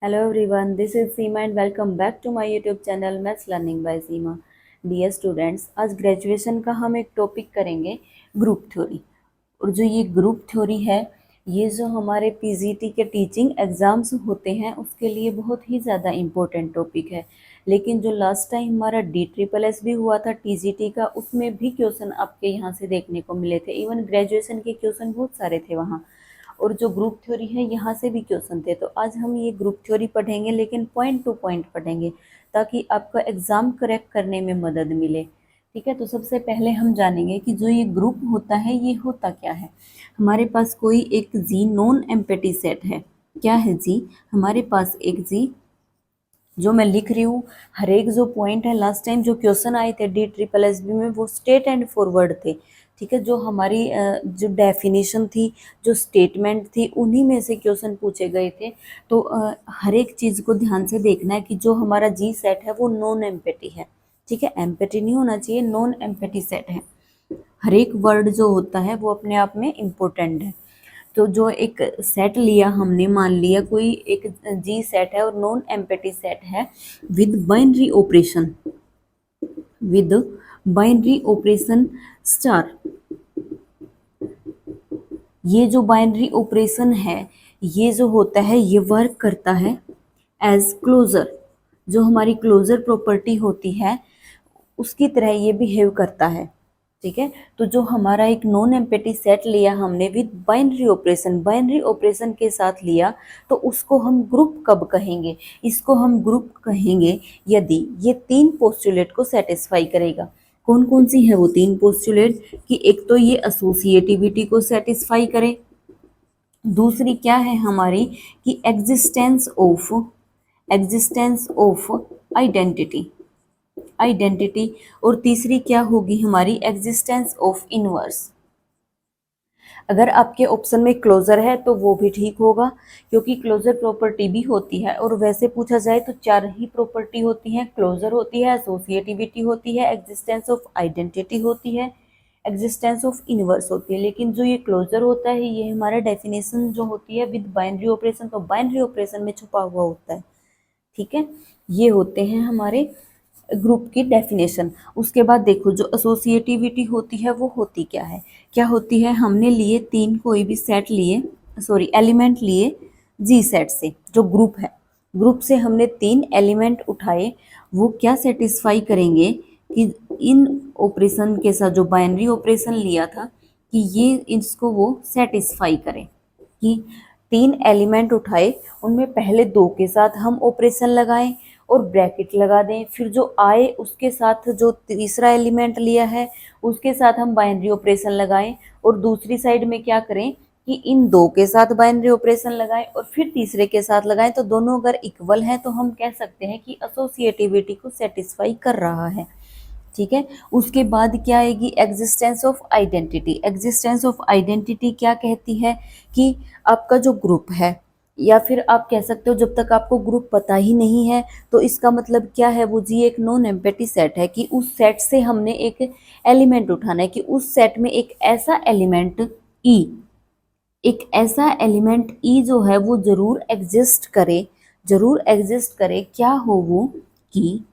Hello everyone, this is Seema and welcome back to my YouTube channel Maths Learning by Seema. Dear students, आज graduation का हम एक topic करेंगे group theory. और जो ये ग्रुप थ्योरी है, ये जो हमारे पीजीटी के टीचिंग एग्ज़ाम्स होते हैं उसके लिए बहुत ही ज़्यादा इम्पोर्टेंट टॉपिक है। लेकिन जो लास्ट टाइम हमारा DSSS भी हुआ था टीजीटी का, उसमें भी क्वेश्चन आपके यहाँ से देखने को मिले थे। इवन ग्रेजुएशन के क्वेश्चन बहुत सारे थे वहाँ। और जो ग्रुप थ्योरी है यहाँ से भी क्वेश्चन थे। तो आज हम ये ग्रुप थ्योरी पढ़ेंगे, लेकिन पॉइंट टू पॉइंट पढ़ेंगे ताकि आपका एग्ज़ाम करेक्ट करने में मदद मिले। ठीक है, तो सबसे पहले हम जानेंगे कि जो ये ग्रुप होता है ये होता क्या है। हमारे पास कोई एक जी नॉन एम्प्टी सेट है। क्या है जी? हमारे पास एक जी, जो मैं लिख रही हूँ, हर एक जो पॉइंट है, लास्ट टाइम जो क्वेश्चन आए थे DSSB में वो स्ट्रेट एंड फॉरवर्ड थे। ठीक है, जो हमारी जो डेफिनेशन थी, जो स्टेटमेंट थी, उन्हीं में से क्वेश्चन पूछे गए थे। तो हर एक चीज़ को ध्यान से देखना है कि जो हमारा जी सेट है वो नॉन एम्प्टी है। ठीक है, एम्प्टी नहीं होना चाहिए, नॉन एम्प्टी सेट है। हर एक वर्ड जो होता है वो अपने आप में इम्पोर्टेंट है। तो जो एक सेट लिया हमने, मान लिया कोई एक जी सेट है और नॉन एम्प्टी सेट है with binary operation, with binary operation star. ये जो बाइनरी ऑपरेशन है, ये जो होता है ये वर्क करता है एज क्लोजर। जो हमारी क्लोजर प्रॉपर्टी होती है उसकी तरह ये बिहेव करता है। ठीक है, तो जो हमारा एक नॉन एम्प्टी सेट लिया हमने with binary operation, binary operation के साथ लिया, तो उसको हम ग्रुप कब कहेंगे? इसको हम ग्रुप कहेंगे यदि ये तीन पोस्टुलेट को सेटिस्फाई करेगा। कौन कौन सी है वो तीन पोस्टुलेट? कि एक तो ये एसोसिएटिविटी को सेटिस्फाई करे, दूसरी क्या है हमारी कि एग्जिस्टेंस ऑफ आइडेंटिटी, आइडेंटिटी, और तीसरी क्या होगी हमारी एग्जिस्टेंस ऑफ इनवर्स। अगर आपके ऑप्शन में क्लोजर है तो वो भी ठीक होगा, क्योंकि क्लोजर प्रॉपर्टी भी होती है। और वैसे पूछा जाए तो चार ही प्रॉपर्टी होती हैं, क्लोजर होती है, एसोसिएटिविटी होती है, एग्जिस्टेंस ऑफ आइडेंटिटी होती है, एग्जिस्टेंस ऑफ इनवर्स होती है। लेकिन जो ये क्लोजर होता है ये हमारा डेफिनेशन जो होती है विद बाइनरी ऑपरेशन, तो बाइनरी ऑपरेशन में छुपा हुआ होता है। ठीक है, ये होते हैं हमारे ग्रुप की डेफिनेशन। उसके बाद देखो जो एसोसिएटिविटी होती है वो होती क्या है? क्या होती है? हमने लिए तीन कोई भी सेट लिए, सॉरी एलिमेंट लिए जी सेट से, जो ग्रुप है, ग्रुप से हमने तीन एलिमेंट उठाए, वो क्या सेटिस्फाई करेंगे कि इन ऑपरेशन के साथ, जो बाइनरी ऑपरेशन लिया था, कि ये इसको वो सेटिस्फाई करें। कि तीन एलिमेंट उठाए, उनमें पहले दो के साथ हम ऑपरेशन लगाएं और ब्रैकेट लगा दें, फिर जो आए उसके साथ जो तीसरा एलिमेंट लिया है उसके साथ हम बाइनरी ऑपरेशन लगाएं, और दूसरी साइड में क्या करें कि इन दो के साथ बाइनरी ऑपरेशन लगाएं और फिर तीसरे के साथ लगाएं। तो दोनों अगर इक्वल हैं तो हम कह सकते हैं कि एसोसिएटिविटी को सेटिस्फाई कर रहा है। ठीक है, उसके बाद क्या आएगी? Existence of identity. Existence of identity क्या कहती है कि आपका जो ग्रुप है, या फिर आप कह सकते हो जब तक आपको ग्रुप पता ही नहीं है, तो इसका मतलब क्या है? वो जी एक नॉन एम्प्टी सेट है कि उस सेट से हमने एक एलिमेंट उठाना है, कि उस सेट में एक ऐसा एलिमेंट ई, एक ऐसा एलिमेंट ई जो है वो जरूर एग्जिस्ट करे, जरूर एग्जिस्ट करे। क्या हो वो? कि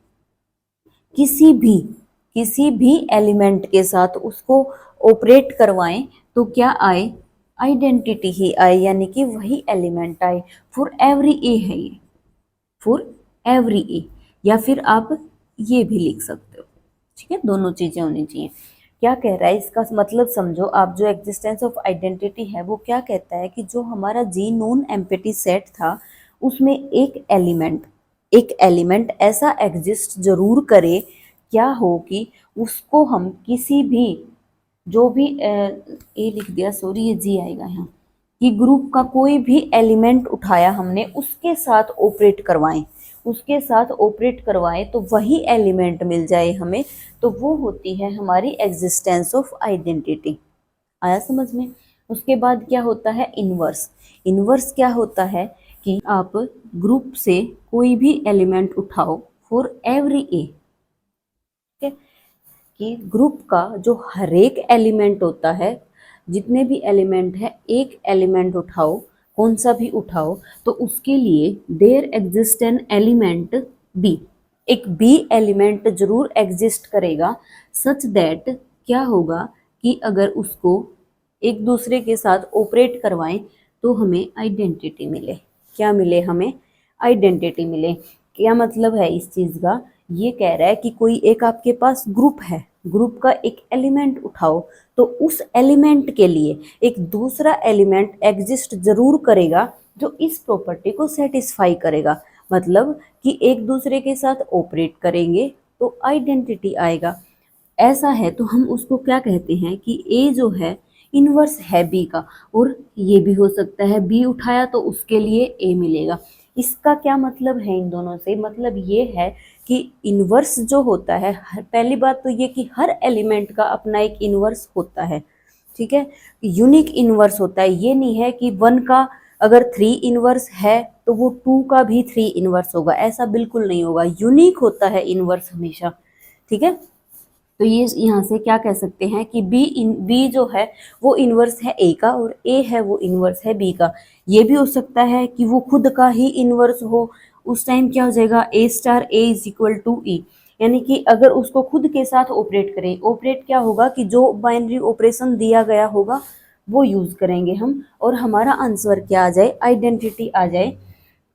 किसी भी एलिमेंट के साथ उसको ऑपरेट करवाएं तो क्या आए? आइडेंटिटी ही आए, यानी कि वही एलिमेंट आए। फॉर एवरी ए है ये, फॉर एवरी ए, या फिर आप ये भी लिख सकते हो। ठीक है, दोनों चीजें होनी चाहिए। क्या कह रहा है इसका मतलब समझो आप। जो एग्जिस्टेंस ऑफ आइडेंटिटी है वो क्या कहता है कि जो हमारा जी नॉन एम्प्टी सेट था उसमें एक एलिमेंट ऐसा एग्जिस्ट जरूर करे, क्या हो कि उसको हम किसी भी, जो भी ए लिख दिया, सॉरी ये जी आएगा यहाँ, कि ग्रुप का कोई भी एलिमेंट उठाया हमने उसके साथ ऑपरेट करवाएं, उसके साथ ऑपरेट करवाएं तो वही एलिमेंट मिल जाए हमें। तो वो होती है हमारी एग्जिस्टेंस ऑफ आइडेंटिटी। आया समझ में? उसके बाद क्या होता है? इनवर्स। इनवर्स क्या होता है कि आप ग्रुप से कोई भी एलिमेंट उठाओ फॉर एवरी ए। ठीक है, कि ग्रुप का जो हर एक एलिमेंट होता है, जितने भी एलिमेंट है, एक एलिमेंट उठाओ कौन सा भी उठाओ तो उसके लिए there exist an element B, एक बी एलिमेंट जरूर एग्जिस्ट करेगा, सच दैट क्या होगा कि अगर उसको एक दूसरे के साथ ऑपरेट करवाएं तो हमें आइडेंटिटी मिले। क्या मिले? हमें आइडेंटिटी मिले। क्या मतलब है इस चीज का? ये कह रहा है कि कोई एक आपके पास ग्रुप है, ग्रुप का एक एलिमेंट उठाओ तो उस एलिमेंट के लिए एक दूसरा एलिमेंट एग्जिस्ट जरूर करेगा जो इस प्रॉपर्टी को सेटिस्फाई करेगा। मतलब कि एक दूसरे के साथ ऑपरेट करेंगे तो आइडेंटिटी आएगा। ऐसा है तो हम उसको क्या कहते हैं कि ए जो है इनवर्स है बी का, और ये भी हो सकता है बी उठाया तो उसके लिए ए मिलेगा। इसका क्या मतलब है इन दोनों से? मतलब ये है कि इनवर्स जो होता है, पहली बात तो ये कि हर एलिमेंट का अपना एक इनवर्स होता है, ठीक है, यूनिक इनवर्स होता है। ये नहीं है कि वन का अगर 3 इनवर्स है तो वो 2 का भी 3 इनवर्स होगा, ऐसा बिल्कुल नहीं होगा। यूनिक होता है इनवर्स हमेशा, ठीक है। तो ये यहाँ से क्या कह सकते हैं कि बी जो है वो इनवर्स है ए का, और ए है वो इनवर्स है बी का। ये भी हो सकता है कि वो खुद का ही इनवर्स हो, उस टाइम क्या हो जाएगा A star A is equal to E, यानी कि अगर उसको खुद के साथ ऑपरेट करें, ऑपरेट क्या होगा कि जो बाइनरी ऑपरेशन दिया गया होगा वो यूज करेंगे हम, और हमारा आंसर क्या आ जाए, आइडेंटिटी आ जाए।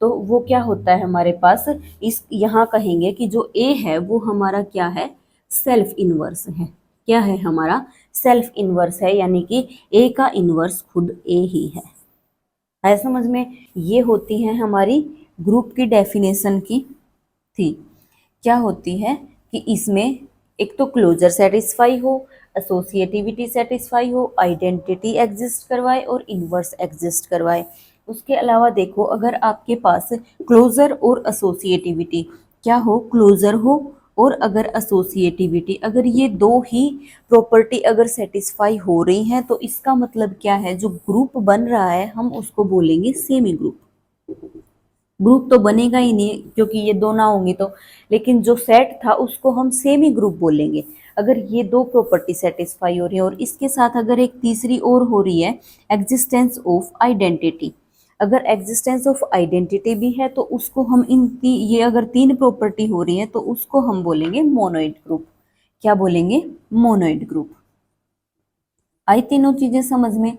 तो वो क्या होता है हमारे पास, इस यहाँ कहेंगे कि जो ए है वो हमारा क्या है, सेल्फ इनवर्स है। क्या है हमारा? सेल्फ इनवर्स है, यानी कि ए का इनवर्स खुद ए ही है समझ में? ये होती है हमारी ग्रुप की डेफिनेशन की थी। क्या होती है कि इसमें एक तो क्लोजर सेटिस्फाई हो, एसोसिएटिविटी सेटिस्फाई हो, आइडेंटिटी एग्जिस्ट करवाए और इनवर्स एग्जिस्ट करवाए। उसके अलावा देखो, अगर आपके पास क्लोजर और एसोसिएटिविटी क्या हो, क्लोजर हो और अगर एसोसिएटिविटी, अगर ये दो ही प्रॉपर्टी अगर सेटिस्फाई हो रही हैं तो इसका मतलब क्या है, जो ग्रुप बन रहा है हम उसको बोलेंगे सेमी ग्रुप। ग्रुप तो बनेगा ही नहीं क्योंकि ये दो ना होंगी तो, लेकिन जो सेट था उसको हम सेमी ग्रुप बोलेंगे अगर ये दो प्रॉपर्टी सेटिस्फाई हो रही है। और इसके साथ अगर एक तीसरी और हो रही है, एग्जिस्टेंस ऑफ आइडेंटिटी। अगर एग्जिस्टेंस ऑफ आइडेंटिटी भी है तो उसको हम ये अगर 3 प्रॉपर्टी हो रही है तो उसको हम बोलेंगे मोनोइड ग्रुप। क्या बोलेंगे? Monoid group. आई तीनों चीजें समझ में?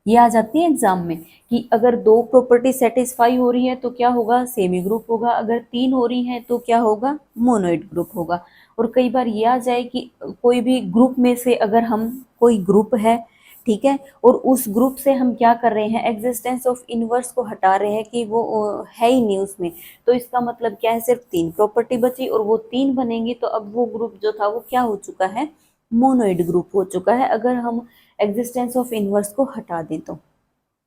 ये आ जाती है एग्जाम में कि अगर 2 प्रॉपर्टी सेटिस्फाई हो रही है तो क्या होगा, सेमी ग्रुप होगा, अगर 3 हो रही है तो क्या होगा, मोनोइड ग्रुप होगा। और कई बार ये आ जाए कि कोई भी ग्रुप में से अगर हम, कोई ग्रुप है, ठीक है, और उस ग्रुप से हम क्या कर रहे हैं, एग्जिस्टेंस ऑफ इनवर्स को हटा रहे हैं कि वो है ही नहीं उसमें, तो इसका मतलब क्या है, सिर्फ 3 प्रॉपर्टी बची और वो 3 बनेंगी, तो अब वो ग्रुप जो था वो क्या हो चुका है, मोनोइड ग्रुप हो चुका है, अगर हम एग्जिस्टेंस ऑफ इनवर्स को हटा दें तो।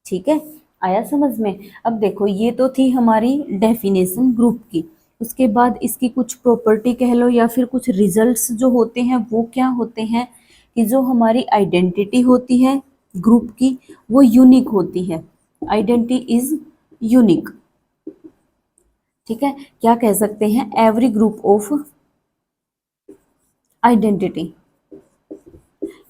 ठीक है, आया समझ में? अब देखो, ये तो थी हमारी डेफिनेशन ग्रुप की। उसके बाद इसकी कुछ प्रॉपर्टी कह लो या फिर कुछ रिजल्ट्स जो होते हैं वो क्या होते हैं कि जो हमारी आइडेंटिटी होती है ग्रुप की वो यूनिक होती है। Identity is unique. ठीक है, क्या कह सकते हैं, every group of identity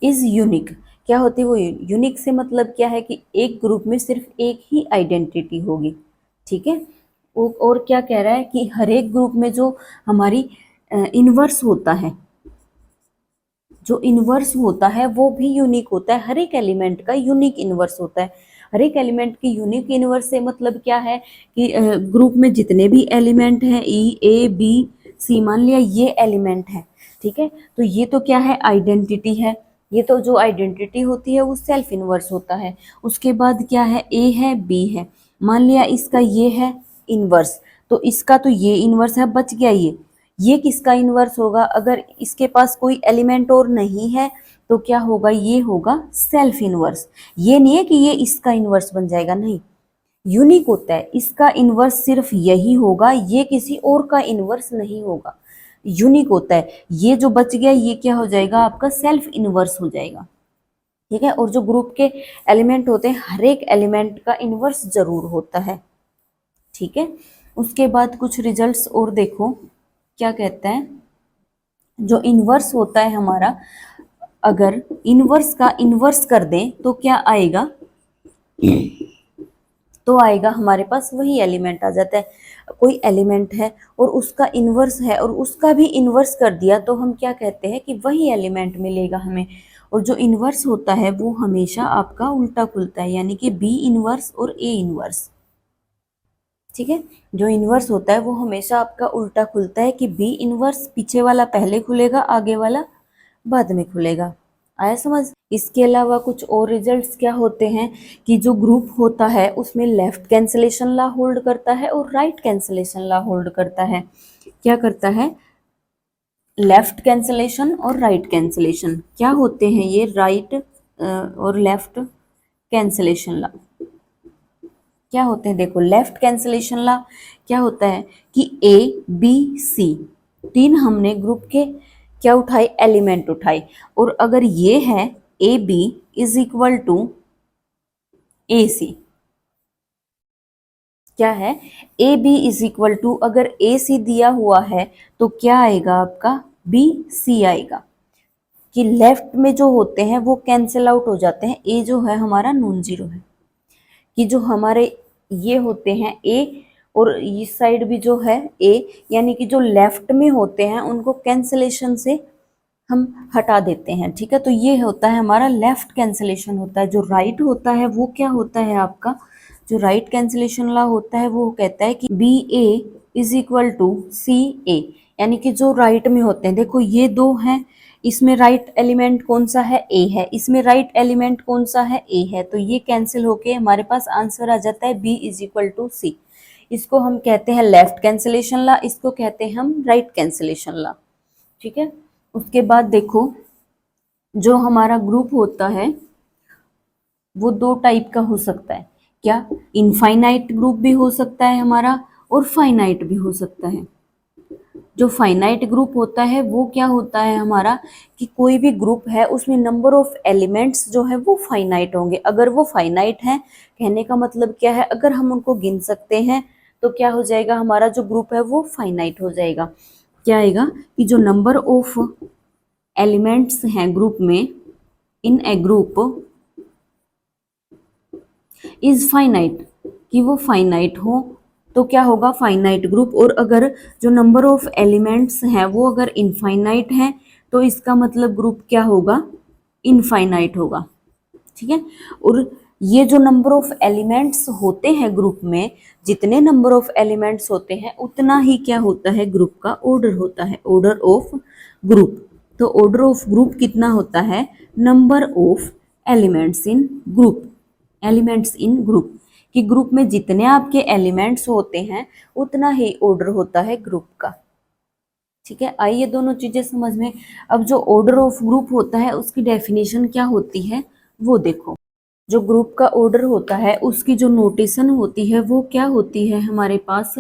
is unique. क्या होती है वो यूनिक से मतलब क्या है कि एक ग्रुप में सिर्फ एक ही आइडेंटिटी होगी। ठीक है, और क्या कह रहा है कि हर एक ग्रुप में जो हमारी इनवर्स होता है, जो इनवर्स होता है वो भी यूनिक होता है। हर एक एलिमेंट का यूनिक इनवर्स होता है। हर एक एलिमेंट की यूनिक इनवर्स से मतलब क्या है कि ग्रुप में जितने भी एलिमेंट हैं, ई ए बी सी, मान लिया ये एलिमेंट है, ठीक है, तो ये तो क्या है, आइडेंटिटी है। ये तो जो आइडेंटिटी होती है वो सेल्फ इनवर्स होता है। उसके बाद क्या है, ए है बी है, मान लिया इसका ये है इनवर्स, तो इसका तो ये इनवर्स है, बच गया ये किसका इनवर्स होगा, अगर इसके पास कोई एलिमेंट और नहीं है तो क्या होगा, ये होगा सेल्फ इनवर्स। ये नहीं है कि ये इसका इनवर्स बन जाएगा, नहीं, यूनिक होता है, इसका इनवर्स सिर्फ यही होगा, ये किसी और का इनवर्स नहीं होगा, यूनिक होता है। ये जो बच गया ये क्या हो जाएगा, आपका सेल्फ इनवर्स हो जाएगा। ठीक है, और जो ग्रुप के एलिमेंट होते हैं हर एक एलिमेंट का इनवर्स जरूर होता है। ठीक है, उसके बाद कुछ रिजल्ट्स और देखो क्या कहता है, जो इनवर्स होता है हमारा, अगर इनवर्स का इनवर्स कर दें तो क्या आएगा, तो आएगा हमारे पास वही एलिमेंट आ जाता है। कोई एलिमेंट है और उसका इन्वर्स है और उसका भी इन्वर्स कर दिया तो हम क्या कहते हैं कि वही एलिमेंट मिलेगा हमें। और जो इन्वर्स होता है वो हमेशा आपका उल्टा खुलता है, यानी कि बी इन्वर्स और ए इन्वर्स। ठीक है, जो इन्वर्स होता है वो हमेशा आपका उल्टा खुलता है कि बी इन्वर्स पीछे वाला पहले खुलेगा, आगे वाला बाद में खुलेगा। आया समझ। इसके अलावा कुछ और रिजल्ट्स क्या होते हैं कि जो ग्रुप होता है उसमें लेफ्ट कैंसलेशन लॉ होल्ड करता है और राइट कैंसलेशन लॉ होल्ड करता है। क्या करता है? लेफ्ट कैंसलेशन और राइट कैंसलेशन क्या होते हैं ये? राइट और लेफ्ट कैंसलेशन लॉ क्या होते हैं? देखो, लेफ्ट कैंसलेशन लॉ क्या होता है कि ए बी सी तीन हमने ग्रुप के क्या उठाए? एलिमेंट उठाए। और अगर ये है A B is equal to A C, क्या है? A B is equal to, अगर ए सी दिया हुआ है तो क्या आएगा आपका? बी सी आएगा। कि लेफ्ट में जो होते हैं वो कैंसिल आउट हो जाते हैं, ए जो है हमारा नॉन जीरो है। कि जो हमारे ये होते हैं ए और इस साइड भी जो है ए, यानी कि जो लेफ्ट में होते हैं उनको कैंसिलेशन से हम हटा देते हैं। ठीक है, तो ये होता है हमारा लेफ्ट कैंसिलेशन होता है। जो राइट होता है वो क्या होता है आपका? जो राइट कैंसिलेशन लॉ होता है वो कहता है कि B A is equal to C A, यानी कि जो राइट में होते हैं, देखो ये दो हैं, इसमें राइट एलिमेंट कौन सा है? ए है। इसमें राइट एलिमेंट कौन सा है? ए है। तो ये कैंसिल होके हमारे पास आंसर आ जाता है बी इज इक्वल टू सी। इसको हम कहते हैं लेफ्ट कैंसिलेशन लॉ, इसको कहते हैं हम राइट कैंसिलेशन लॉ। ठीक है, उसके बाद देखो, जो हमारा ग्रुप होता है वो दो टाइप का हो सकता है। क्या? इनफाइनाइट ग्रुप भी हो सकता है हमारा और फाइनाइट भी हो सकता है। जो फाइनाइट ग्रुप होता है वो क्या होता है हमारा कि कोई भी ग्रुप है उसमें नंबर ऑफ एलिमेंट्स जो है वो फाइनाइट होंगे। अगर वो फाइनाइट है, कहने का मतलब क्या है, अगर हम उनको गिन सकते हैं तो क्या हो जाएगा? हमारा जो ग्रुप है वो फाइनाइट हो जाएगा। क्या आएगा कि जो नंबर ऑफ एलिमेंट्स हैं ग्रुप में, इन ए ग्रुप इज फाइनाइट, कि वो फाइनाइट हो तो क्या होगा? Finite group. और अगर जो नंबर ऑफ एलिमेंट्स हैं वो अगर इनफाइनाइट हैं तो इसका मतलब ग्रुप क्या होगा? इनफाइनाइट होगा। ठीक है, और ये जो नंबर ऑफ एलिमेंट्स होते हैं ग्रुप में, जितने नंबर ऑफ एलिमेंट्स होते हैं उतना ही क्या होता है? ग्रुप का ऑर्डर होता है, ऑर्डर ऑफ ग्रुप। तो ऑर्डर ऑफ ग्रुप कितना होता है? Number of elements in group, elements in group. कि ग्रुप में जितने आपके एलिमेंट्स होते हैं उतना ही ऑर्डर होता है ग्रुप का। ठीक है, आइए दोनों चीजें समझ में। अब जो ऑर्डर ऑफ ग्रुप होता है उसकी डेफिनेशन क्या होती है वो देखो। जो ग्रुप का ऑर्डर होता है उसकी जो नोटेशन होती है वो क्या होती है हमारे पास?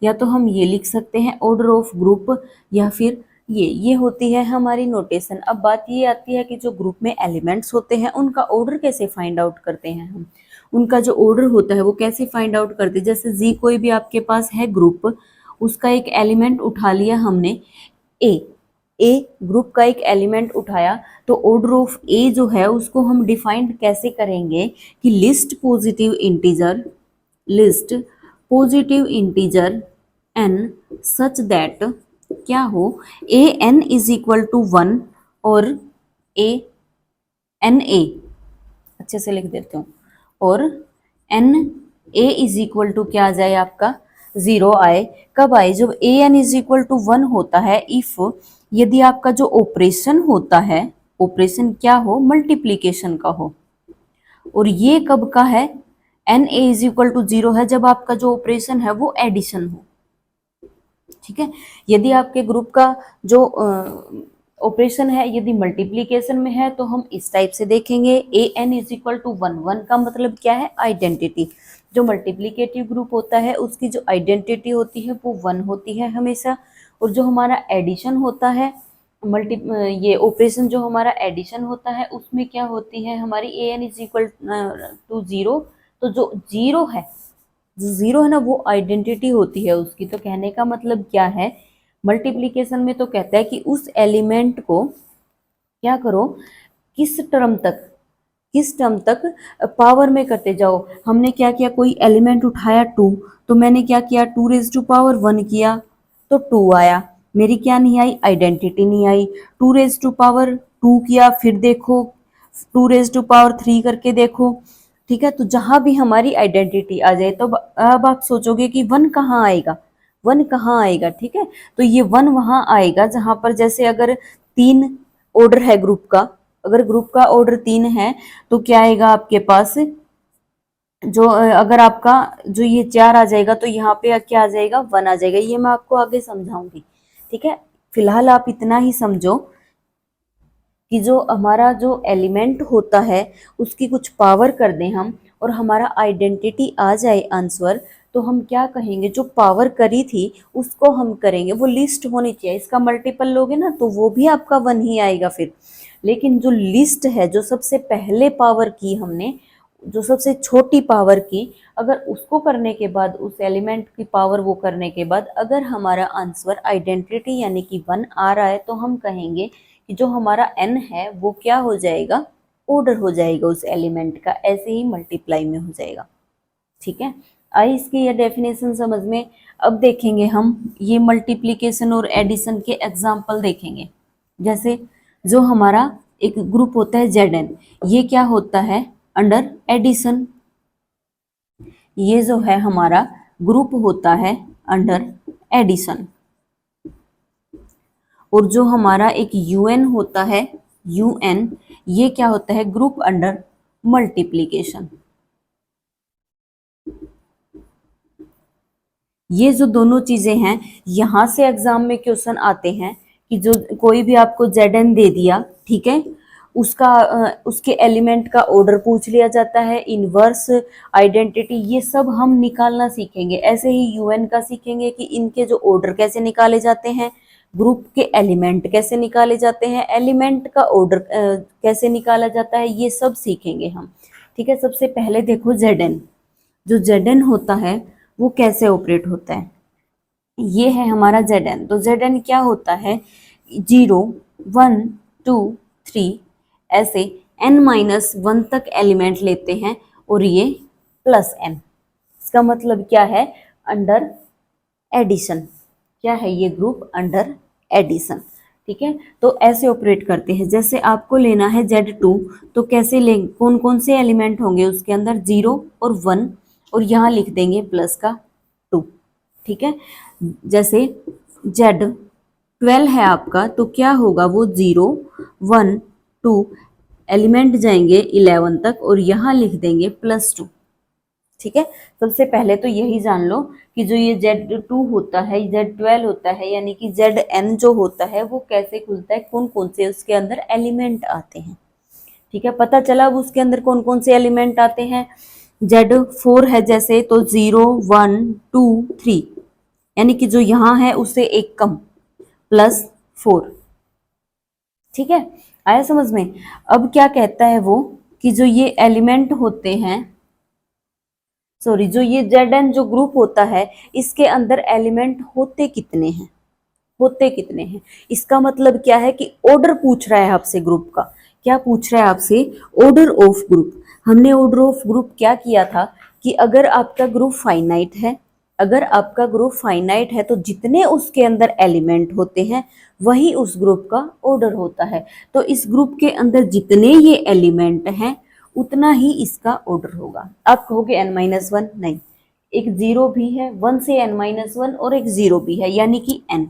या तो हम ये लिख सकते हैं ऑर्डर ऑफ ग्रुप, या फिर ये होती है हमारी नोटेशन। अब बात ये आती है कि जो ग्रुप में एलिमेंट्स होते हैं उनका ऑर्डर कैसे फाइंड आउट करते हैं हम? उनका जो ऑर्डर होता है वो कैसे फाइंड आउट करते हैं? जैसे जी कोई भी आपके पास है ग्रुप, उसका एक एलिमेंट उठा लिया हमने ए, ए ग्रुप का एक एलिमेंट उठाया, तो ऑर्डर ऑफ ए जो है उसको हम डिफाइंड कैसे करेंगे कि least positive integer, least positive integer n such that क्या हो? A n is equal to 1 और ए एन ए, अच्छे से लिख देते हूँ, और n a is equal to क्या आ जाए आपका? 0 आए। कब आए? जब a n is equal to 1 होता है। इफ, यदि आपका जो ऑपरेशन होता है, ऑपरेशन क्या हो? मल्टीप्लीकेशन का हो। और ये कब का है? N a is equal to 0 है जब आपका जो ऑपरेशन है वो एडिशन हो। ठीक है, यदि आपके ग्रुप का जो ऑपरेशन है यदि मल्टीप्लीकेशन में है तो हम इस टाइप से देखेंगे, ए एन इज इक्वल टू 1। 1 का मतलब क्या है? आइडेंटिटी। जो मल्टीप्लीकेटिव ग्रुप होता है उसकी जो आइडेंटिटी होती है वो 1 होती है हमेशा। और जो हमारा एडिशन होता है, ये ऑपरेशन जो हमारा एडिशन होता है उसमें क्या होती है हमारी? ए एन इज इक्वल टू 0। तो जो 0 है, जो 0 है ना, वो आइडेंटिटी होती है उसकी। तो कहने का मतलब क्या है? मल्टीप्लीकेशन में तो कहता है कि उस एलिमेंट को क्या करो? किस टर्म तक? किस टर्म तक, पावर में करते जाओ। हमने क्या किया, कोई एलिमेंट उठाया 2, तो मैंने क्या किया 2⁻1 किया तो 2 आया, मेरी क्या नहीं आई, आइडेंटिटी नहीं आई। 2⁻2 किया, फिर देखो 2⁻3 करके देखो, ठीक है। तो जहां भी हमारी आइडेंटिटी आ जाए तो अब आप सोचोगे कि 1 कहाँ आएगा, 1 कहाँ आएगा, ठीक है। तो ये 1 वहां आएगा जहां पर जैसे अगर 3 ऑर्डर है ग्रुप का, अगर ग्रुप का ऑर्डर 3 है तो क्या आएगा आपके पास, जो अगर आपका जो ये 4 आ जाएगा तो यहाँ पे क्या आ जाएगा, 1 आ जाएगा। ये मैं आपको आगे समझाऊंगी, ठीक है। फिलहाल आप इतना ही समझो कि जो हमारा जो एलिमेंट होता है उसकी कुछ पावर कर दें हम और हमारा आइडेंटिटी आ जाए आंसर, तो हम क्या कहेंगे, जो पावर करी थी उसको हम करेंगे, वो लिस्ट होनी चाहिए। इसका मल्टीपल लोगे ना तो वो भी आपका 1 ही आएगा फिर। लेकिन जो लिस्ट है, जो सबसे पहले पावर की हमने, जो सबसे छोटी पावर की, अगर उसको करने के बाद, उस एलिमेंट की पावर वो करने के बाद अगर हमारा आंसर आइडेंटिटी यानी कि 1 आ रहा है तो हम कहेंगे कि जो हमारा n है वो क्या हो जाएगा, ऑर्डर हो जाएगा उस एलिमेंट का, ऐसे ही मल्टीप्लाई में हो जाएगा, ठीक है। आई इसकी ये डेफिनेशन समझ में। अब देखेंगे हम ये मल्टीप्लिकेशन और एडिशन के एग्जाम्पल देखेंगे। जैसे जो हमारा एक ग्रुप होता है Zn, ये क्या होता है, अंडर एडिशन। ये जो है हमारा ग्रुप होता है अंडर एडिशन। और जो हमारा एक UN होता है, UN, ये क्या होता है, ग्रुप अंडर मल्टीप्लिकेशन। ये जो दोनों चीजें हैं, यहां से एग्जाम में क्वेश्चन आते हैं कि जो कोई भी आपको Zn दे दिया, ठीक है, उसका उसके एलिमेंट का ऑर्डर पूछ लिया जाता है, इनवर्स, आइडेंटिटी, ये सब हम निकालना सीखेंगे। ऐसे ही UN का सीखेंगे कि इनके जो ऑर्डर कैसे निकाले जाते हैं, ग्रुप के एलिमेंट कैसे निकाले जाते हैं, एलिमेंट का ऑर्डर कैसे निकाला जाता है, ये सब सीखेंगे हम, ठीक है। सबसे पहले देखो Zn, जो Zn होता है वो कैसे ऑपरेट होता है। ये है हमारा Zn, तो Zn क्या होता है, 0 1 2 3 ऐसे n-1 तक एलिमेंट लेते हैं और ये प्लस n। इसका मतलब क्या है, अंडर एडिशन। क्या है ये ग्रुप, अंडर एडिशन, ठीक है। तो ऐसे ऑपरेट करते हैं। जैसे आपको लेना है Z2, तो कैसे लेंगे, कौन कौन से एलिमेंट होंगे उसके अंदर, 0 और 1, और यहाँ लिख देंगे प्लस का 2, ठीक है। जैसे Z12 है आपका, तो क्या होगा, वो 0 1 2 एलिमेंट जाएंगे 11 तक और यहाँ लिख देंगे +2, ठीक है। सबसे पहले तो यही जान लो कि जो ये Z2 होता है, Z12 होता है, यानी कि Zn जो होता है वो कैसे खुलता है, कौन कौन से उसके अंदर एलिमेंट आते हैं, ठीक है। पता चला अब उसके अंदर कौन कौन से एलिमेंट आते हैं। Z4 है जैसे, तो 0 1 2 3, यानी कि जो यहाँ है उससे एक कम, +4, ठीक है। आया समझ में। अब क्या कहता है वो कि जो ये एलिमेंट होते हैं, सॉरी, जो ये Zn जो ग्रुप होता है इसके अंदर एलिमेंट होते कितने हैं, होते कितने हैं। इसका मतलब क्या है कि ऑर्डर पूछ रहा है आपसे ग्रुप का, क्या पूछ रहा है आपसे, ऑर्डर ऑफ ग्रुप। हमने ऑर्डर ऑफ ग्रुप क्या किया था कि अगर आपका ग्रुप फाइनाइट है, अगर आपका ग्रुप फाइनाइट है तो जितने उसके अंदर एलिमेंट होते हैं वही उस ग्रुप का ऑर्डर होता है। तो इस ग्रुप के अंदर जितने ये एलिमेंट हैं उतना ही इसका ऑर्डर होगा। आप कहोगे n-1, नहीं, एक 0 भी है, 1 से n-1 और एक 0 भी है, यानी कि n,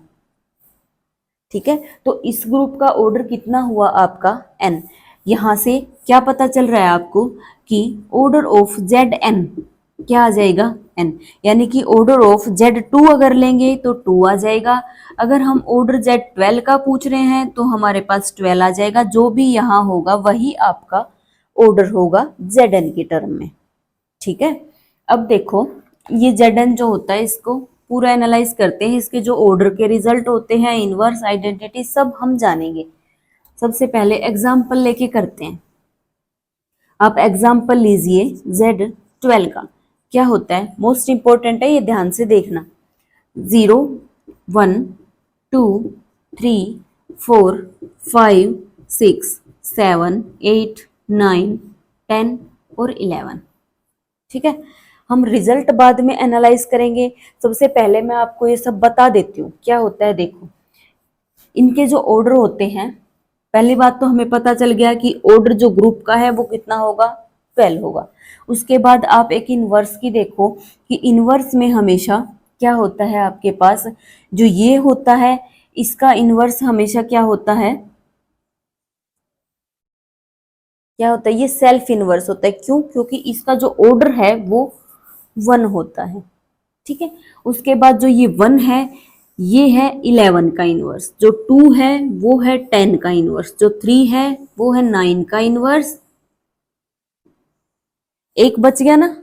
ठीक है। तो इस ग्रुप का ऑर्डर कितना हुआ आपका, n। यहां से क्या पता चल रहा है आपको कि ऑर्डर ऑफ Zn क्या आ जाएगा, n, यानी कि ऑर्डर ऑफ Z2 अगर लेंगे तो 2 आ जाएगा। अगर हम ऑर्डर Z12 का पूछ रहे हैं तो हमारे पास 12 आ जाएगा। जो भी यहाँ होगा वही आपका ऑर्डर होगा Zn के टर्म में, ठीक है। अब देखो ये Zn जो होता है इसको पूरा एनालाइज करते हैं। इसके जो ऑर्डर के रिजल्ट होते हैं, इनवर्स, आइडेंटिटी, सब हम जानेंगे। सबसे पहले एग्जाम्पल लेके करते हैं। आप एग्जाम्पल लीजिए Z12 का, क्या होता है, मोस्ट इंपॉर्टेंट है, ये ध्यान से देखना। 0 1 2 3 4 5 6 7 8 9 10 और 11। ठीक है, हम रिजल्ट बाद में एनालाइज करेंगे। सबसे पहले मैं आपको ये सब बता देती हूँ क्या होता है। देखो, इनके जो ऑर्डर होते हैं, पहली बात तो हमें पता चल गया कि ऑर्डर जो ग्रुप का है वो कितना होगा, 12 होगा। उसके बाद आप एक इनवर्स की देखो कि इनवर्स में हमेशा क्या होता है आपके पास, जो ये होता है इसका इनवर्स हमेशा क्या होता है, क्या होता है, ये सेल्फ इनवर्स होता है। क्यों? क्योंकि इसका जो ऑर्डर है वो 1 होता है। ठीक है, उसके बाद जो ये 1 है ये है 11 का इनवर्स, जो 2 है वो है 10 का इनवर्स, जो 3 है वो है 9 का इनवर्स। एक बच गया ना।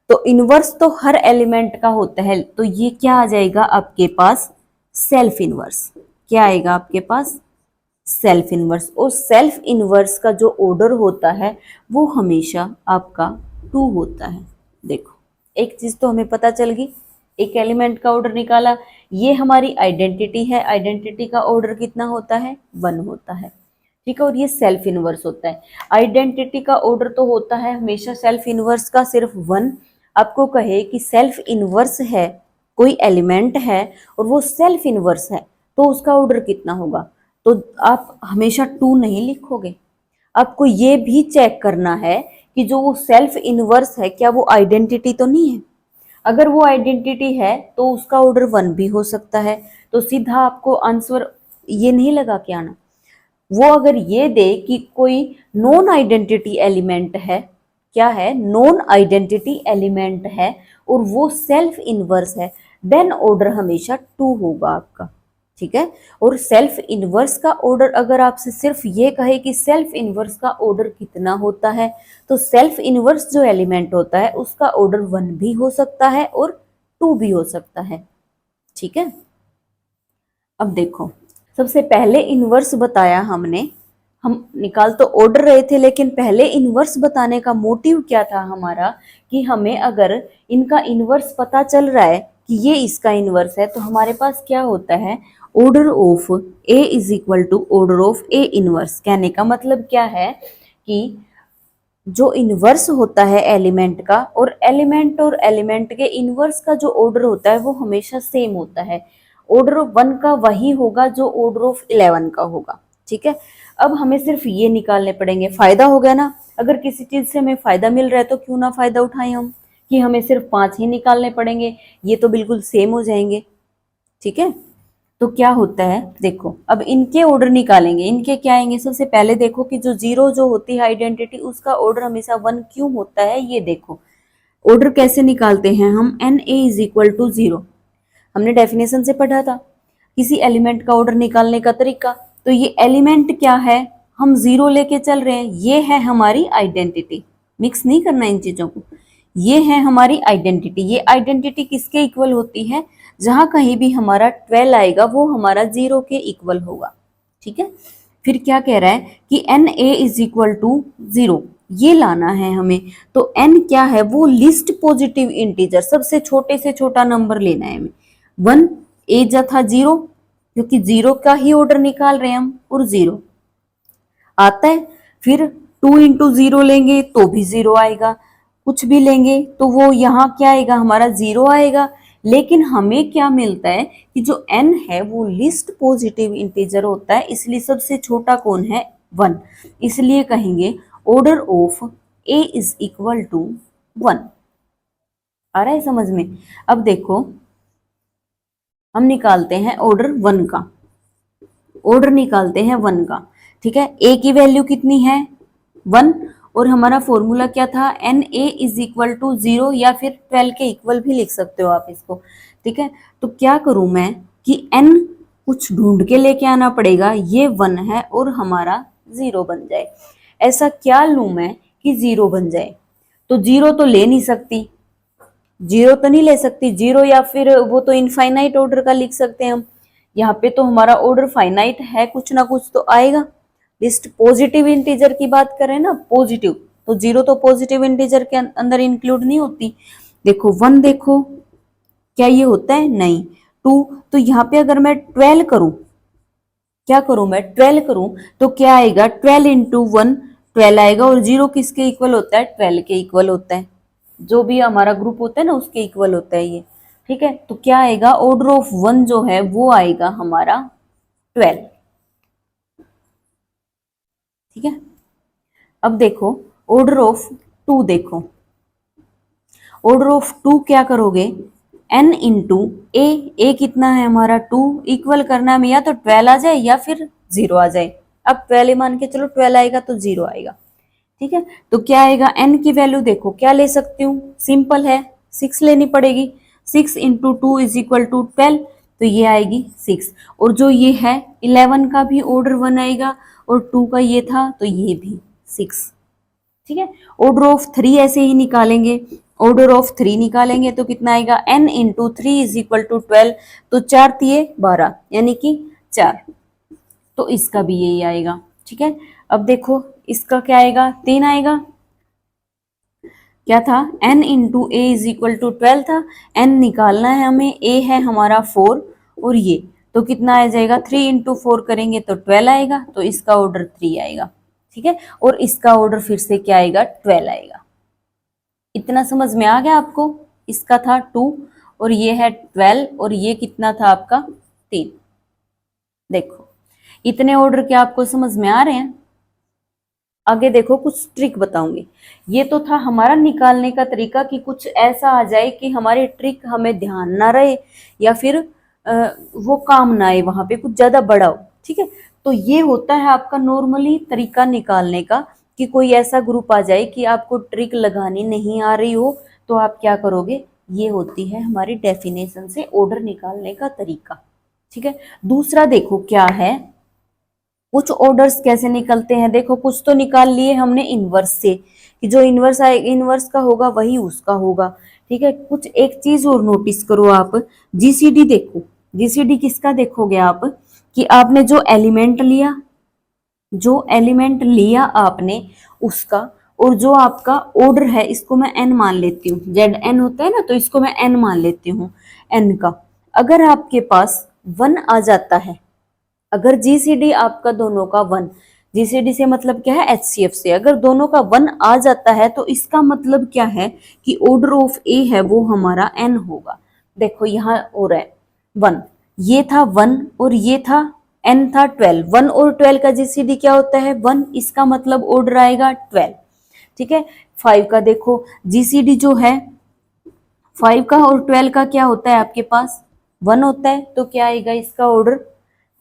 तो इनवर्स तो हर एलिमेंट का होता है, तो ये क्या आ जाएगा आपके पास, सेल्फ इनवर्स। क्या आएगा आपके पास, सेल्फ इनवर्स। और सेल्फ इनवर्स का जो ऑर्डर होता है वो हमेशा आपका 2 होता है। देखो, एक चीज तो हमें पता चल गई, एक एलिमेंट का ऑर्डर निकाला, ये हमारी आइडेंटिटी है, आइडेंटिटी का ऑर्डर कितना होता है, 1 होता है। ठीक है, और ये सेल्फ इनवर्स होता है। आइडेंटिटी का ऑर्डर तो होता है हमेशा सेल्फ इनवर्स का सिर्फ 1। आपको कहे कि सेल्फ इनवर्स है, कोई एलिमेंट है और वो सेल्फ इनवर्स है, तो उसका ऑर्डर कितना होगा, तो आप हमेशा 2 नहीं लिखोगे। आपको ये भी चेक करना है कि जो वो सेल्फ इनवर्स है क्या वो आइडेंटिटी तो नहीं है। अगर वो आइडेंटिटी है तो उसका ऑर्डर 1 भी हो सकता है। तो सीधा आपको आंसर ये नहीं लगा के आना। वो अगर ये दे कि कोई नॉन आइडेंटिटी एलिमेंट है, क्या है, नॉन आइडेंटिटी एलिमेंट है और वो सेल्फ इनवर्स है, देन ऑर्डर हमेशा 2 होगा आपका। ठीक है, और सेल्फ इनवर्स का ऑर्डर अगर आपसे सिर्फ ये कहे कि सेल्फ इनवर्स का ऑर्डर कितना होता है, तो सेल्फ इनवर्स जो एलिमेंट होता है उसका ऑर्डर 1 भी हो सकता है और 2 भी हो सकता है। ठीक है, अब देखो, सबसे पहले इनवर्स बताया हमने, हम निकाल तो ऑर्डर रहे थे लेकिन पहले इनवर्स बताने का मोटिव क्या था हमारा, कि हमें अगर इनका इनवर्स पता चल रहा है कि ये इसका इनवर्स है, तो हमारे पास क्या होता है, order of a is equal to order of a inverse. कहने का मतलब क्या है कि जो इनवर्स होता है एलिमेंट का, और एलिमेंट के इनवर्स का जो ऑर्डर होता है वो हमेशा सेम होता है। ऑर्डर ऑफ 1 का वही होगा जो ऑर्डर ऑफ 11 का होगा। ठीक है, अब हमें सिर्फ ये निकालने पड़ेंगे। फायदा हो गया ना, अगर किसी चीज से हमें फायदा मिल रहा है तो क्यों ना फायदा उठाएं हम, कि हमें सिर्फ 5 ही निकालने पड़ेंगे, ये तो बिल्कुल सेम हो जाएंगे। ठीक है, तो क्या होता है, देखो अब इनके ऑर्डर निकालेंगे। इनके क्या आएंगे, सबसे पहले देखो कि जो 0 जो होती है आइडेंटिटी, उसका ऑर्डर हमेशा 1 क्यों होता है, ये देखो। ऑर्डर कैसे निकालते हैं हम, n a is equal to 0, हमने डेफिनेशन से पढ़ा था किसी एलिमेंट का ऑर्डर निकालने का तरीका। तो ये एलिमेंट क्या है, हम 0 लेके चल रहे हैं, ये है हमारी आइडेंटिटी। मिक्स नहीं करना इन चीजों को, ये है हमारी आइडेंटिटी। ये आइडेंटिटी किसके इक्वल होती है, जहां कहीं भी हमारा 12 आएगा वो हमारा 0 के इक्वल होगा। ठीक है, फिर क्या कह रहा है कि n a is equal to 0, ये लाना है हमें। तो एन क्या है, वो लिस्ट पॉजिटिव इंटीजर, सबसे छोटे से छोटा नंबर लेना है हमें। 1 ए जा था 0, क्योंकि 0 का ही ऑर्डर निकाल रहे हैं हम, और 0 आता है। फिर 2 इंटू 0 लेंगे तो भी 0 आएगा, कुछ भी लेंगे तो वो यहाँ क्या आएगा, हमारा 0 आएगा। लेकिन हमें क्या मिलता है कि जो n है वो लिस्ट पॉजिटिव इंटीजर होता है, इसलिए सबसे छोटा कौन है, 1। इसलिए कहेंगे order of a is equal to 1। आ रहा है समझ में। अब देखो, हम निकालते हैं ऑर्डर 1 का, ऑर्डर निकालते हैं 1 का। ठीक है, a की वैल्यू कितनी है, 1, और हमारा फॉर्मूला क्या था, n a is equal to 0, या फिर 12 के इक्वल भी लिख सकते हो आप इसको। ठीक है, तो क्या करूं मैं कि n कुछ ढूंढ के लेके आना पड़ेगा, ये 1 है और हमारा 0 बन जाए। ऐसा क्या लूं मैं कि 0 बन जाए, तो 0 तो ले नहीं सकती, 0 तो नहीं ले सकती 0, या फिर वो तो इनफाइनाइट ऑर्डर का लिख सकते हैं हम। यहाँ पे तो हमारा ऑर्डर फाइनाइट है, कुछ ना कुछ तो आएगा। लिस्ट पॉजिटिव इंटीजर की बात करें ना, पॉजिटिव, तो 0 तो पॉजिटिव इंटीजर के अंदर इंक्लूड नहीं होती। देखो 1, देखो क्या ये होता है, नहीं। 2, तो यहाँ पे अगर मैं 12 करूं, क्या करूं मैं, 12 करूं तो क्या आएगा, 12 इंटू 1 12 आएगा, और 0 किसके इक्वल होता है, 12 के इक्वल होता है, जो भी हमारा ग्रुप होता है ना उसके इक्वल होता है ये। ठीक है, तो क्या आएगा, ऑर्डर ऑफ 1 जो है वो आएगा हमारा 12। ठीक है, अब देखो ऑर्डर ऑफ 2, देखो ऑर्डर ऑफ 2 क्या करोगे, n इंटू ए कितना है हमारा 2, इक्वल करना है, या तो 12 आ जाए या फिर 0 आ जाए। अब 12 मान के चलो, 12 आएगा तो 0 आएगा। ठीक है, तो क्या आएगा, n की वैल्यू देखो क्या ले सकती हूँ, सिंपल है 6 लेनी पड़ेगी। 6 इंटू 2 इज इक्वल टू 12, तो ये आएगी 6। और जो ये है 11 का भी ऑर्डर 1 आएगा, और 2 का ये था तो ये भी 6। ठीक है, ऑर्डर ऑफ 3 ऐसे ही निकालेंगे, ऑर्डर ऑफ 3 निकालेंगे तो कितना आएगा, n into 3 is equal to 12, तो 4 तिये 12 यानी कि 4, तो इसका भी यही आएगा। ठीक है, अब देखो इसका क्या आएगा, 3 आएगा, क्या था, n into a is equal to 12 था, n निकालना है हमें, a है हमारा 4, और ये तो कितना आ जाएगा, 3 इंटू 4 करेंगे तो 12 आएगा, तो इसका ऑर्डर 3 आएगा। ठीक है, और इसका ऑर्डर फिर से क्या आएगा, 12 आएगा। इतना समझ में आ गया आपको, इसका था 2 और ये है 12, और ये कितना था आपका 3। देखो इतने ऑर्डर क्या आपको समझ में आ रहे हैं। आगे देखो कुछ ट्रिक बताऊंगी। ये तो था हमारा निकालने का तरीका कि कुछ ऐसा आ जाए कि हमारी ट्रिक हमें ध्यान ना रहे, या फिर वो काम ना आए, वहां पे कुछ ज्यादा बड़ा हो। ठीक है, तो ये होता है आपका नॉर्मली तरीका निकालने का, कि कोई ऐसा ग्रुप आ जाए कि आपको ट्रिक लगानी नहीं आ रही हो, तो आप क्या करोगे, ये होती है हमारी डेफिनेशन से ऑर्डर निकालने का तरीका। ठीक है, दूसरा देखो क्या है, कुछ ऑर्डर्स कैसे निकलते हैं, देखो कुछ तो निकाल लिए हमने इनवर्स से, कि जो इनवर्स आए, इनवर्स का होगा वही उसका होगा। ठीक है, कुछ एक चीज और नोटिस करो आप, जीसीडी देखो, जीसीडी किसका देखोगे आप, कि आपने जो एलिमेंट लिया, जो एलिमेंट लिया आपने उसका, और जो आपका ऑर्डर है इसको मैं n मान लेती हूँ, जेड एन होता है ना, तो इसको मैं n मान लेती हूँ, n का। अगर आपके पास 1 आ जाता है, अगर जीसीडी आपका दोनों का 1, जीसीडी से मतलब क्या है, एचसीएफ से, अगर दोनों का 1 आ जाता है तो इसका मतलब क्या है कि ऑर्डर ऑफ ए है वो हमारा n होगा। देखो यहाँ हो रहा है 1, ये था 1 और ये था n था 12, 1 और 12 का जीसीडी क्या होता है 1, इसका मतलब ऑर्डर आएगा 12। ठीक है, 5 का देखो जीसीडी जो है 5 का और 12 का क्या होता है आपके पास 1 होता है, तो क्या आएगा इसका ऑर्डर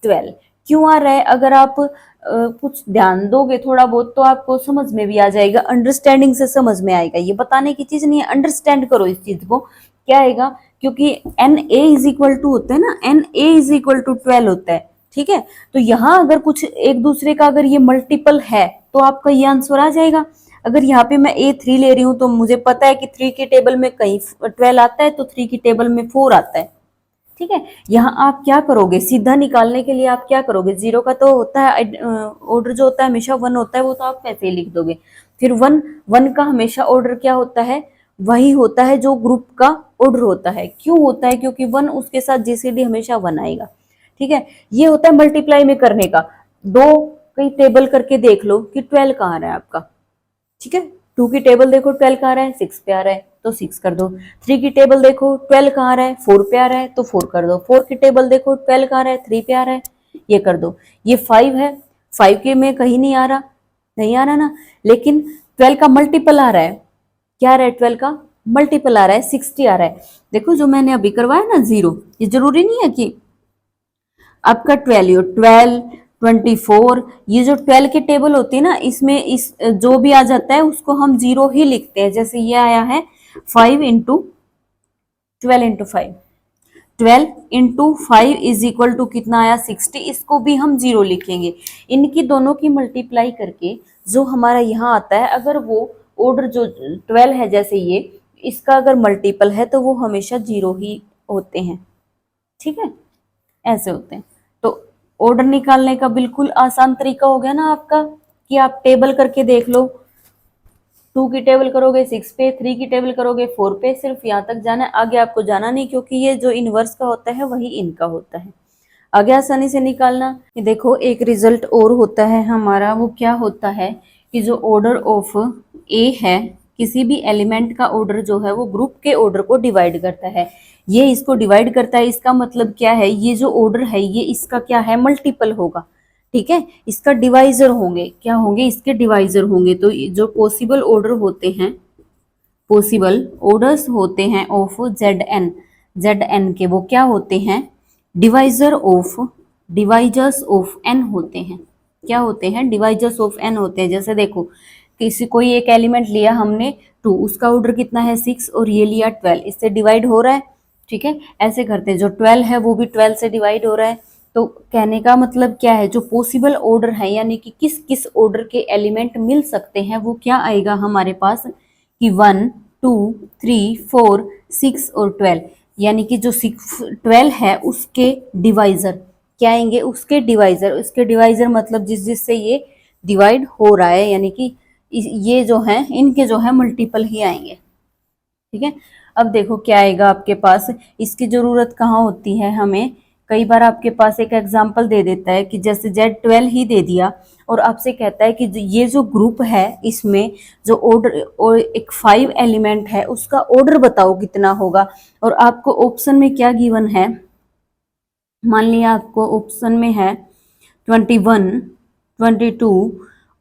12। क्यों आ रहा है, अगर आप कुछ ध्यान दोगे थोड़ा बहुत तो आपको समझ में भी आ जाएगा, अंडरस्टैंडिंग से समझ में आएगा, ये बताने की चीज नहीं है, अंडरस्टैंड करो इस चीज को। क्या आएगा, क्योंकि n a is equal to होता है ना, n a is equal to 12 होता है। ठीक है, तो यहाँ अगर कुछ एक दूसरे का अगर ये मल्टीपल है तो आपका ये आंसर आ जाएगा। अगर यहाँ पे मैं A3 ले रही हूँ तो मुझे पता है कि 3 की टेबल में कहीं 12 आता है, तो 3 की टेबल में 4 आता है। ठीक है, यहाँ आप क्या करोगे, सीधा निकालने के लिए आप क्या करोगे, 0 का तो होता है ऑर्डर जो होता है हमेशा 1 होता है, वो तो आप वैसे ही लिख दोगे। फिर 1 का हमेशा ऑर्डर क्या होता है, वही होता है जो ग्रुप का ऑर्डर होता है। क्यों होता है, क्योंकि 1 उसके साथ जीसीडी हमेशा 1 आएगा। ठीक है, ये होता है मल्टीप्लाई में करने का। दो कहीं टेबल करके देख लो कि 12 कहाँ आ रहा है आपका। ठीक है, 2 की टेबल देखो 12 कहाँ आ रहा है, 6 पे आ रहा है तो 6 कर दो। 3 की टेबल देखो 12 कहाँ आ रहा है, 4 पे आ रहा है तो 4 कर दो। 4 की टेबल देखो 12 कहाँ आ रहा है, 3 पे आ रहा है, ये कर दो। ये 5 है, 5 के में कहीं नहीं आ रहा, नहीं आ रहा ना, लेकिन 12 का मल्टीपल आ रहा है। क्या आ रहा है, 12 का मल्टीपल आ रहा है, 60 आ रहा है। देखो जो मैंने अभी करवाया ना 0, ये जरूरी नहीं है कि आपका 12 12 24, ये जो 12 की टेबल होती है ना, इसमें इस जो भी आ जाता है उसको हम 0 ही लिखते हैं। जैसे ये आया है 5 into 12 into 5, 12 into 5 is equal to कितना आया 60, इसको भी हम 0 लिखेंगे। इनकी दोनों की मल्टीप्लाई करके जो हमारा यहाँ आता है, अगर वो ऑर्डर जो 12 है, जैसे ये इसका अगर मल्टीपल है तो वो हमेशा 0 ही होते हैं। ठीक है, ऐसे होते हैं। तो ऑर्डर निकालने का बिल्कुल आसान तरीका हो गया ना आपका, कि आप टेबल करके देख लो। 2 की टेबल करोगे 6 पे, 3 की टेबल करोगे 4 पे, सिर्फ यहाँ तक जाना है, आगे आपको जाना नहीं, क्योंकि ये जो इनवर्स का होता है वही इनका होता है। आगे आसानी से निकालना। ये देखो एक रिजल्ट और होता है हमारा, वो क्या होता है, कि जो ऑर्डर ऑफ ए है, किसी भी एलिमेंट का ऑर्डर जो है वो ग्रुप के ऑर्डर को डिवाइड करता है। ये इसको डिवाइड करता है, इसका मतलब क्या है, ये जो ऑर्डर है ये इसका क्या है, मल्टीपल होगा। ठीक है, इसका डिवाइजर होंगे, क्या होंगे, इसके डिवाइजर होंगे। तो जो पॉसिबल ऑर्डर होते हैं, पॉसिबल ऑर्डर्स होते हैं ऑफ जेड एन के, वो क्या होते हैं, divisor of, divisors of n होते हैं। क्या होते हैं, डिवाइजर्स ऑफ एन होते हैं। जैसे देखो, किसी कोई एक एलिमेंट लिया हमने 2, उसका ऑर्डर कितना है 6, और ये लिया 12, इससे डिवाइड हो रहा है। ठीक है, ऐसे करते हैं। जो 12 है वो भी 12 से डिवाइड हो रहा है। तो कहने का मतलब क्या है, जो पॉसिबल ऑर्डर है, यानी कि किस किस ऑर्डर के एलिमेंट मिल सकते हैं, वो क्या आएगा हमारे पास कि 1, 2, 3, 4, 6 और 12। यानी कि जो 12 है उसके डिवाइजर क्या आएंगे, उसके डिवाइजर, उसके डिवाइजर मतलब जिससे ये डिवाइड हो रहा है, यानी कि ये जो है इनके जो है मल्टीपल ही आएंगे। ठीक है, अब देखो क्या आएगा आपके पास, इसकी जरूरत कहाँ होती है हमें, कई बार आपके पास एक एग्जाम्पल दे देता है कि जैसे Z12 ही दे दिया, और आपसे कहता है कि ये जो ग्रुप है इसमें जो ऑर्डर और एक 5 एलिमेंट है उसका ऑर्डर बताओ कितना होगा। और आपको ऑप्शन में क्या गिवन है, मान लिया आपको ऑप्शन में है 21, 22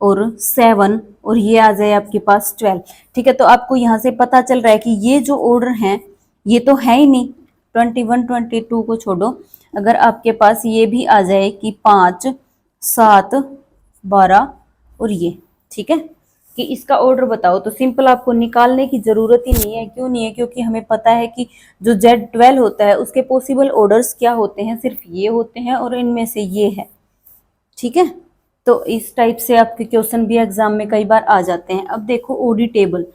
और 7, और ये आ जाए आपके पास 12। ठीक है, तो आपको यहाँ से पता चल रहा है कि ये जो ऑर्डर है ये तो है ही नहीं। 21, 22 को छोड़ो, अगर आपके पास ये भी आ जाए कि 5, 7, 12 और ये, ठीक है, कि इसका ऑर्डर बताओ, तो सिंपल आपको निकालने की जरूरत ही नहीं है। क्यों नहीं है, क्योंकि हमें पता है कि जो Z12 होता है उसके पॉसिबल ऑर्डर्स क्या होते हैं, सिर्फ ये होते हैं और इनमें से ये है। ठीक है, तो इस टाइप से आपके क्वेश्चन भी एग्जाम में कई बार आ जाते हैं। अब देखो ओडी टेबल,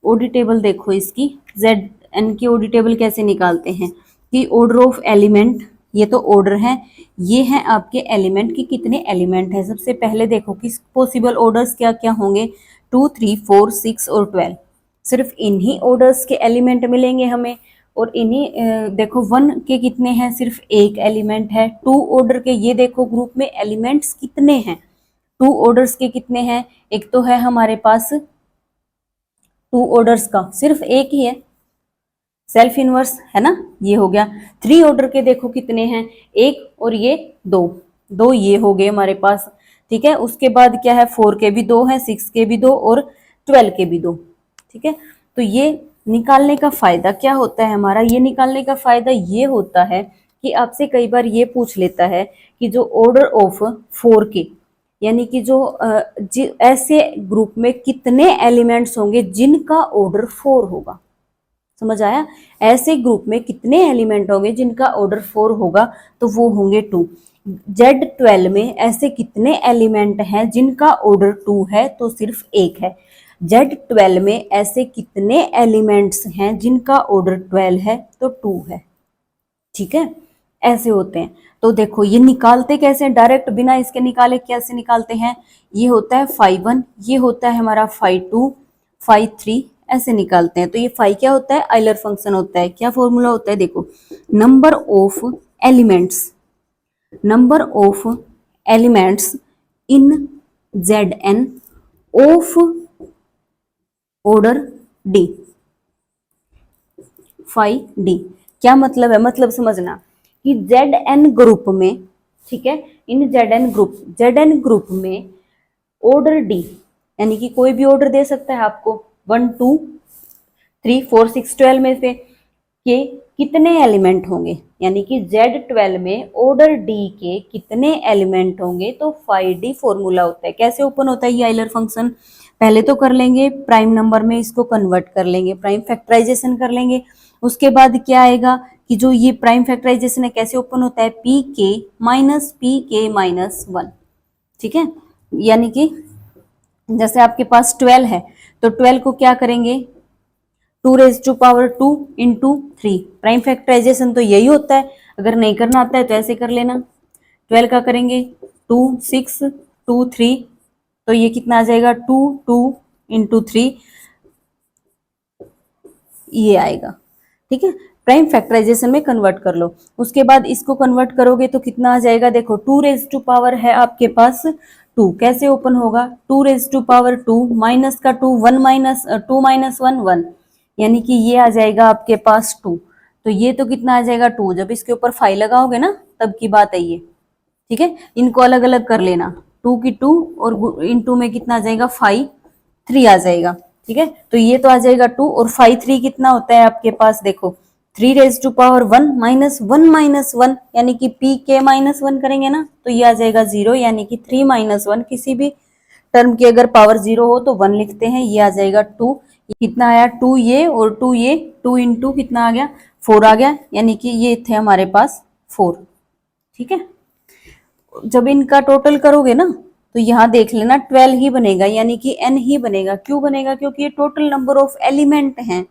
ओडी टेबल देखो इसकी, ZN की ओडी टेबल कैसे निकालते हैं कि ऑर्डर ऑफ एलिमेंट, ये तो ऑर्डर है, ये है आपके एलिमेंट की कितने एलिमेंट है। सबसे पहले देखो कि पॉसिबल ऑर्डर्स क्या क्या होंगे, 2, 3, 4, 6 और 12। सिर्फ इन्हीं ऑर्डर्स के एलिमेंट मिलेंगे हमें। और इन्हीं देखो 1 के कितने हैं, सिर्फ एक एलिमेंट है। 2 ऑर्डर के ये देखो ग्रुप में एलिमेंट्स कितने हैं, 2 ऑर्डर्स के कितने हैं, एक तो है हमारे पास 2 ऑर्डर्स का सिर्फ एक ही है, सेल्फ इनवर्स है ना, ये हो गया। 3 ऑर्डर के देखो कितने हैं, एक और ये 2, 2 ये हो गए हमारे पास। ठीक है, उसके बाद क्या है, 4 के भी 2 हैं, 6 के भी 2 और 12 के भी 2। ठीक है, तो ये निकालने का फायदा क्या होता है हमारा, ये निकालने का फायदा ये होता है कि आपसे कई बार ये पूछ लेता है कि जो ऑर्डर ऑफ 4 के, यानी कि जो ऐसे ग्रुप में कितने एलिमेंट्स होंगे जिनका ऑर्डर 4 होगा। समझ आया, ऐसे ग्रुप में कितने एलिमेंट होंगे जिनका ऑर्डर 4 होगा, तो वो होंगे 2। Z12 में ऐसे कितने एलिमेंट हैं जिनका ऑर्डर 2 है, तो सिर्फ एक है। Z12 में ऐसे कितने एलिमेंट्स हैं जिनका ऑर्डर 12 है, तो 2 है। ठीक है, ऐसे होते हैं। तो देखो ये निकालते कैसे हैं, डायरेक्ट बिना इसके निकाले कैसे निकालते हैं, ये होता है 5 1, ये होता है हमारा 5 2, 5 3, ऐसे निकालते हैं। तो ये 5 क्या होता है, आइलर फंक्शन होता है। क्या फॉर्मूला होता है, देखो number of elements, number of elements in Zn of order D, 5D। क्या मतलब है, मतलब समझना कि Zn ग्रुप में, ठीक है, इन Zn ग्रुप में ऑर्डर D, यानी कि कोई भी ऑर्डर दे सकता है आपको 1 2 3 4 6 12 में से के कितने एलिमेंट होंगे, यानी कि Z12 में ऑर्डर D के कितने एलिमेंट होंगे, तो 5D फॉर्मूला होता है। कैसे ओपन होता है ये आइलर फंक्शन, पहले तो कर लेंगे प्राइम नंबर में इसको कन्वर्ट कर लेंगे, प्राइम फैक्टराइजेशन कर लेंगे। उसके बाद क्या आएगा कि जो ये प्राइम फैक्टराइजेशन है कैसे ओपन होता है, pk-1। ठीक है, यानी कि जैसे आपके पास 12 है तो 12 को क्या करेंगे, 2⁻² इंटू 3, प्राइम फैक्टराइजेशन तो यही होता है। अगर नहीं करना आता है तो ऐसे कर लेना, 12 का करेंगे 2 6 2 3, तो ये कितना आ जाएगा 2 2 इंटू 3, ये आएगा। ठीक है, प्राइम फैक्टराइजेशन में कन्वर्ट कर लो। उसके बाद इसको कन्वर्ट करोगे तो कितना आ जाएगा, देखो 2⁻ है आपके पास 2 कैसे ओपन होगा, 2 रेज टू पावर 2 माइनस का 2 1 माइनस 2 माइनस 1 1, यानी कि ये आ जाएगा आपके पास 2। तो ये तो कितना आ जाएगा 2, जब इसके ऊपर 5 लगाओगे ना तब की बात है ये। ठीक है, इनको अलग अलग कर लेना, 2 की 2 और इनटू में कितना आ जाएगा 5 3 आ जाएगा। ठीक है, तो ये तो आ जाएगा 2 और 5 3 कितना होता है आपके पास, देखो 3 रेज टू पावर 1 माइनस 1 यानी कि पी के माइनस 1 करेंगे ना तो ये आ जाएगा 0, यानी कि 3 माइनस 1, किसी भी टर्म की अगर पावर 0 हो तो 1 लिखते हैं, ये आ जाएगा 2। कितना आया 2 ये और 2 ये, 2 इंटू कितना आ गया 4 आ गया, यानी कि ये थे हमारे पास 4। ठीक है, जब इनका टोटल करोगे ना तो यहाँ देख लेना 12 ही बनेगा, यानी कि n ही बनेगा। क्यों बनेगा, क्योंकि ये टोटल नंबर ऑफ एलिमेंट हैं,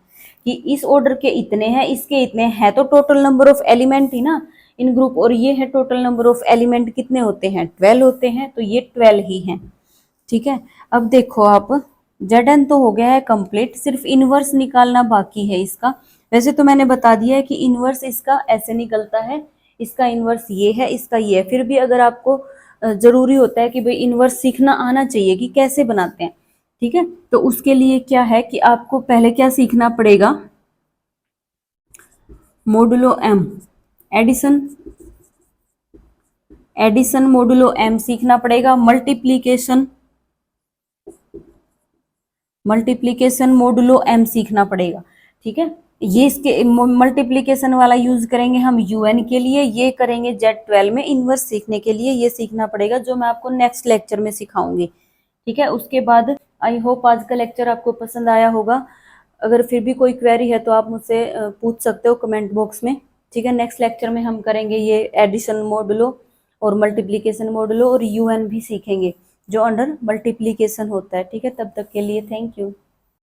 कि इस ऑर्डर के इतने हैं इसके इतने हैं, तो टोटल नंबर ऑफ एलिमेंट ही ना इन ग्रुप, और ये है टोटल नंबर ऑफ एलिमेंट कितने होते हैं 12 होते हैं, तो ये 12 ही हैं। ठीक है, अब देखो आप Zn तो हो गया है कंप्लीट, सिर्फ इनवर्स निकालना बाकी है इसका। वैसे तो मैंने बता दिया है कि इनवर्स इसका ऐसे निकलता है, इसका इनवर्स ये है, इसका ये है। फिर भी अगर आपको जरूरी होता है कि भाई इनवर्स सीखना आना चाहिए कि कैसे बनाते हैं। ठीक है, तो उसके लिए क्या है कि आपको पहले क्या सीखना पड़ेगा, modulo m, addition, addition modulo m सीखना पड़ेगा, मल्टीप्लीकेशन, मल्टीप्लीकेशन मोडुलो एम सीखना पड़ेगा। ठीक है, ये इसके मल्टीप्लीकेशन वाला यूज करेंगे हम यूएन के लिए, ये करेंगे Z12 में इनवर्स सीखने के लिए, ये सीखना पड़ेगा जो मैं आपको नेक्स्ट लेक्चर में सिखाऊंगी। ठीक है, उसके बाद आई होप आज का लेक्चर आपको पसंद आया होगा। अगर फिर भी कोई क्वेरी है तो आप मुझसे पूछ सकते हो कमेंट बॉक्स में। ठीक है, नेक्स्ट लेक्चर में हम करेंगे ये एडिशन मोडुलो और मल्टीप्लीकेशन मोडुलो और यूएन भी सीखेंगे जो अंडर मल्टीप्लीकेशन होता है। ठीक है, तब तक के लिए थैंक यू।